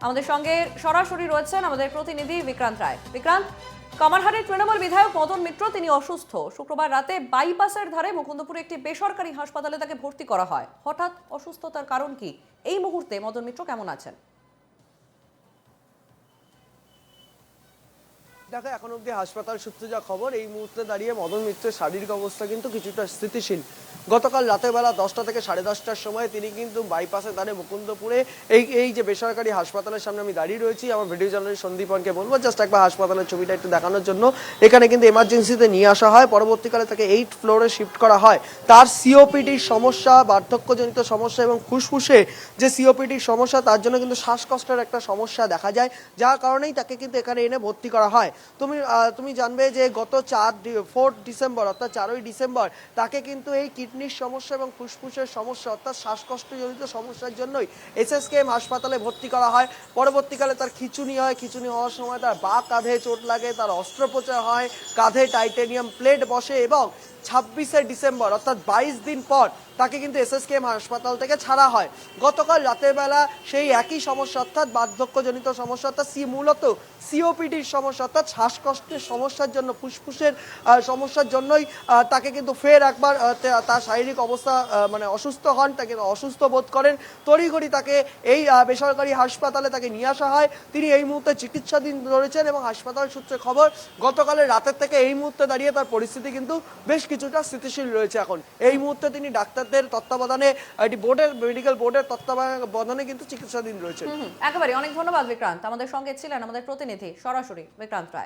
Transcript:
আমাদের সঙ্গে সরাসরি রয়েছেন আমাদের প্রতিনিধি বিক্রান্ত রায়। বিক্রান্ত, কামারহাটির তৃণমূল বিধায়ক মদন মিত্র তিনি অসুস্থ। শুক্রবার রাতে বাইপাসের ধারে মুকুন্দপুরে একটি বেসরকারি হাসপাতালে তাকে ভর্তি করা হয়। হঠাৎ অসুস্থতার কারণ কি? এই মুহূর্তে মদন মিত্র কেমন আছেন? দেখো, এখন অব্দি হাসপাতাল সূত্রে যা খবর, এই মুহূর্তে দাঁড়িয়ে মদন মিত্রের শারীরিক অবস্থা কিন্তু কিছুটা স্থিতিশীল। গতকাল রাতের বেলা 10টা থেকে 10:30টার সময় তিনি কিন্তু বাইপাসে ধারে মুকুন্দপুরে এই যে বেসরকারি হাসপাতালের সামনে আমি দাঁড়িয়ে রয়েছি, আমার ভিডিও জার্নালিস্ট সন্দীপনকে বলবো জাস্ট একবার হাসপাতালের ছবিটা একটু দেখানোর জন্য। এখানে কিন্তু এমার্জেন্সিতে নিয়ে আসা হয়, পরবর্তীকালে তাকে 8th ফ্লোরে শিফট করা হয়। তার সিওপিডির সমস্যা, বার্ধক্যজনিত সমস্যা এবং ফুসফুসে যে সিওপিডির সমস্যা, তার জন্য কিন্তু শ্বাসকষ্টের একটা সমস্যা দেখা যায়, যার কারণেই তাকে কিন্তু এখানে এনে ভর্তি করা হয়। তুমি জানবে যে গত 4 ডিসেম্বর অর্থাৎ 4ই ডিসেম্বর তাকে কিন্তু এই কিডনির সমস্যা এবং ফুসফুসের সমস্যা অর্থাৎ শ্বাসকষ্টজনিত সমস্যার জন্যই এসএসকেএম হাসপাতালে ভর্তি করা হয়। পরবর্তীকালে তার খিঁচুনি হয়, খিঁচুনি হওয়ার সময় তার বাঁ কাঁধে চোট লাগে, তার অস্ত্রোপচার হয়, কাঁধে টাইটেনিয়াম প্লেট বসে এবং 26শে ডিসেম্বর অর্থাৎ 22 দিন পর তাকে কিন্তু এসএসকেএম হাসপাতাল থেকে ছাড়া হয়। গতকাল রাতের বেলা সেই একই সমস্যা অর্থাৎ বার্ধক্যজনিত সমস্যা অর্থাৎ মূলত সিওপিডির সমস্যা অর্থাৎ শ্বাসকষ্টের সমস্যার জন্য, ফুসফুসের সমস্যার জন্যই তাকে কিন্তু ফের একবার তার শারীরিক অবস্থা মানে অসুস্থ হন, তাকে অসুস্থ বোধ করেন। তড়িঘড়ি তাকে এই বেসরকারি হাসপাতালে তাকে নিয়ে আসা হয়। তিনি এই মুহূর্তে চিকিৎসাধীন রয়েছেন এবং হাসপাতাল সূত্রে খবর গতকালের রাতের থেকে এই মুহূর্তে দাঁড়িয়ে তার পরিস্থিতি কিন্তু বেশ কিছুটা স্থিতিশীল রয়েছে। এখন এই মুহূর্তে তিনি ডাক্তারদের তত্ত্বাবধানে, এটি বোর্ডের মেডিকেল বোর্ডের তত্ত্বাবধানে কিন্তু চিকিৎসাধীন রয়েছে। একেবারে অনেক ধন্যবাদ বিক্রান্ত। আমাদের সঙ্গে ছিলেন আমাদের প্রতিনিধি সরাসরি বিক্রান্ত রায়।